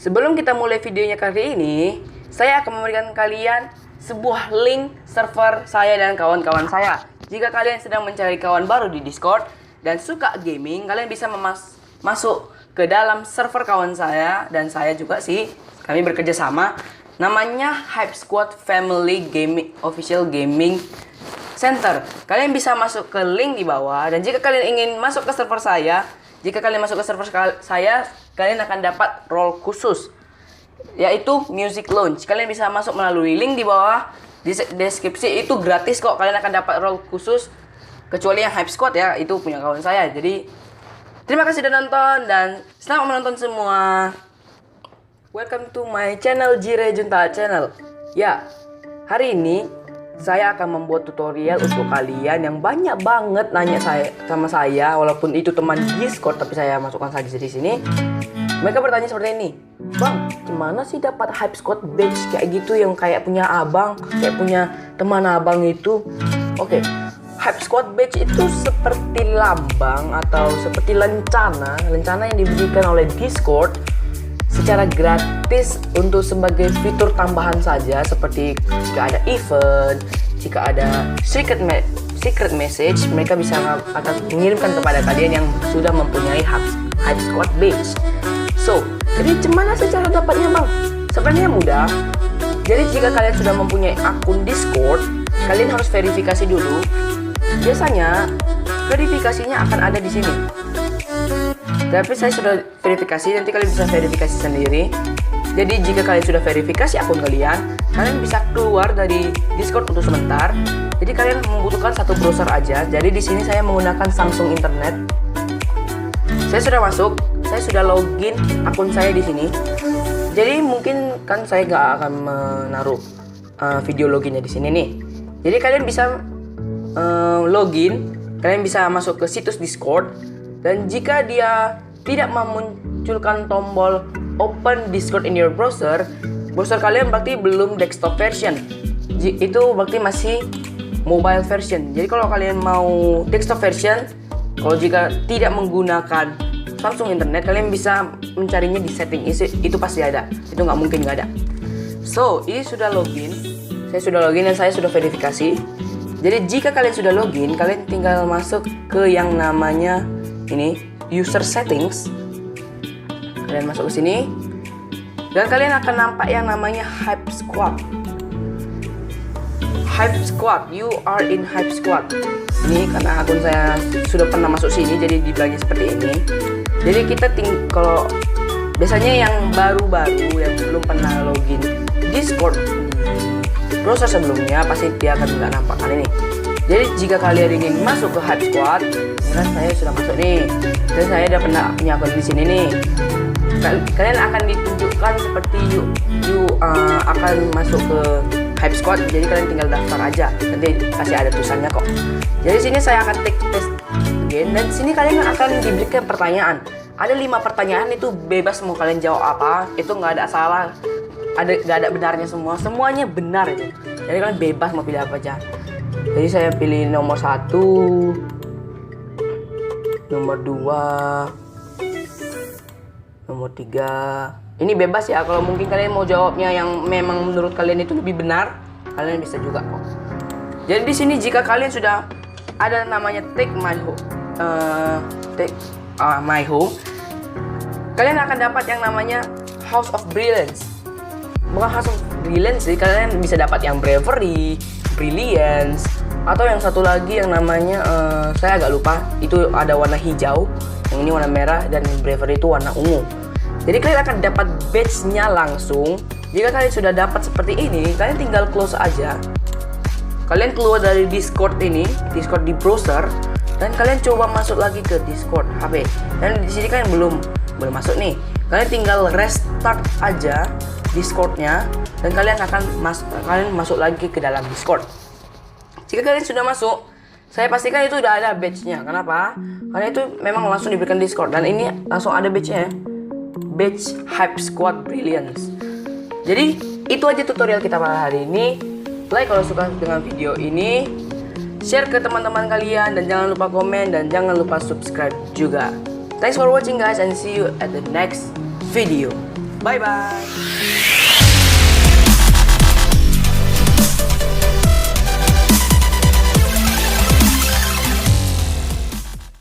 Sebelum kita mulai videonya kali ini, saya akan memberikan kalian sebuah link server saya dan kawan-kawan saya. Jika kalian sedang mencari kawan baru di Discord dan suka gaming, kalian bisa masuk ke dalam server kawan saya dan saya juga sih. Kami bekerja sama. Namanya Hype Squad Family Gaming Official Gaming Center. Kalian bisa masuk ke link di bawah, dan jika kalian ingin masuk ke server saya, kalian akan dapat role khusus, yaitu Music Launch. Kalian bisa masuk melalui link di bawah, di deskripsi. Itu gratis kok, kalian akan dapat role khusus, kecuali yang Hype Squad ya, itu punya kawan saya. Jadi terima kasih sudah nonton dan selamat menonton semua. Welcome to my channel, Jire Junta Channel. Ya, hari ini saya akan membuat tutorial untuk kalian yang banyak banget nanya sama saya, walaupun itu teman Discord tapi saya masukkan saja di sini. Mereka bertanya seperti ini, "Bang, gimana sih dapat Hype Squad badge kayak gitu yang kayak punya abang, kayak punya teman abang itu?" Oke, Hype Squad badge itu seperti lambang atau seperti lencana yang diberikan oleh Discord secara gratis untuk sebagai fitur tambahan saja, seperti jika ada event, jika ada secret message, mereka bisa akan mengirimkan kepada kalian yang sudah mempunyai Hype Squad badge. So, jadi gimana sih cara dapatnya, Bang? Sebenarnya mudah. Jadi jika kalian sudah mempunyai akun Discord, kalian harus verifikasi dulu. Biasanya verifikasinya akan ada di sini. Tapi saya sudah verifikasi, nanti kalian bisa verifikasi sendiri. Jadi jika kalian sudah verifikasi akun kalian bisa keluar dari Discord untuk sebentar. Jadi kalian membutuhkan satu browser aja. Jadi di sini saya menggunakan Samsung Internet. Saya sudah masuk, saya sudah login akun saya di sini. Jadi mungkin kan saya nggak akan menaruh video loginnya di sini nih. Jadi kalian bisa login, kalian bisa masuk ke situs Discord. Dan jika dia tidak memunculkan tombol Open Discord in your browser kalian berarti belum desktop version. Itu berarti masih mobile version. Jadi kalau kalian mau desktop version, kalau jika tidak menggunakan Samsung Internet, kalian bisa mencarinya di setting. Itu pasti ada. Itu nggak mungkin nggak ada. So, ini sudah login. Saya sudah login dan saya sudah verifikasi. Jadi jika kalian sudah login, kalian tinggal masuk ke yang namanya ini user settings. Kalian masuk ke sini dan kalian akan nampak yang namanya Hype Squad. Hype Squad, you are in Hype Squad. Ini karena akun saya sudah pernah masuk sini, jadi dibilangnya seperti ini. Jadi kita kalau biasanya yang baru-baru yang belum pernah login Discord di browser sebelumnya, pasti dia akan nggak nampak kali ini. Jadi jika kalian ingin masuk ke Hype Squad, kan saya sudah masuk nih, dan saya udah pernah punya akun di sini nih. Kalian akan ditunjukkan seperti you akan masuk ke Hype Squad. Jadi kalian tinggal daftar aja, nanti pasti ada tulisannya kok. Jadi sini saya akan take test again, dan sini kalian akan diberikan pertanyaan. Ada 5 pertanyaan, itu bebas mau kalian jawab apa, itu nggak ada salah, nggak ada benarnya, semuanya benar itu. Jadi kalian bebas mau pilih apa aja. Jadi saya pilih nomor 1, nomor 2, nomor 3. Ini bebas ya, kalau mungkin kalian mau jawabnya yang memang menurut kalian itu lebih benar, kalian bisa juga kok. Jadi di sini jika kalian sudah ada namanya take my home, kalian akan dapat yang namanya House of Brilliance. Bukan House of Brilliance sih, kalian bisa dapat yang Bravery, Brilliance, atau yang satu lagi yang namanya saya agak lupa, itu ada warna hijau, yang ini warna merah, dan Bravery itu warna ungu. Jadi kalian akan dapat badge-nya langsung. Jika kalian sudah dapat seperti ini, kalian tinggal close aja. Kalian keluar dari Discord ini, Discord di browser, dan kalian coba masuk lagi ke Discord HP. Dan di sini kalian belum masuk nih. Kalian tinggal restart aja Discord-nya, dan kalian akan masuk lagi ke dalam Discord. Jika kalian sudah masuk, saya pastikan itu udah ada badge-nya. Kenapa? Karena itu memang langsung diberikan Discord, dan ini langsung ada badge-nya, badge Hype Squad Brilliance. Jadi itu aja tutorial kita pada hari ini. Like kalau suka dengan video ini, share ke teman-teman kalian, dan jangan lupa komen, dan jangan lupa subscribe juga. Thanks for watching guys, and see you at the next video. Bye bye.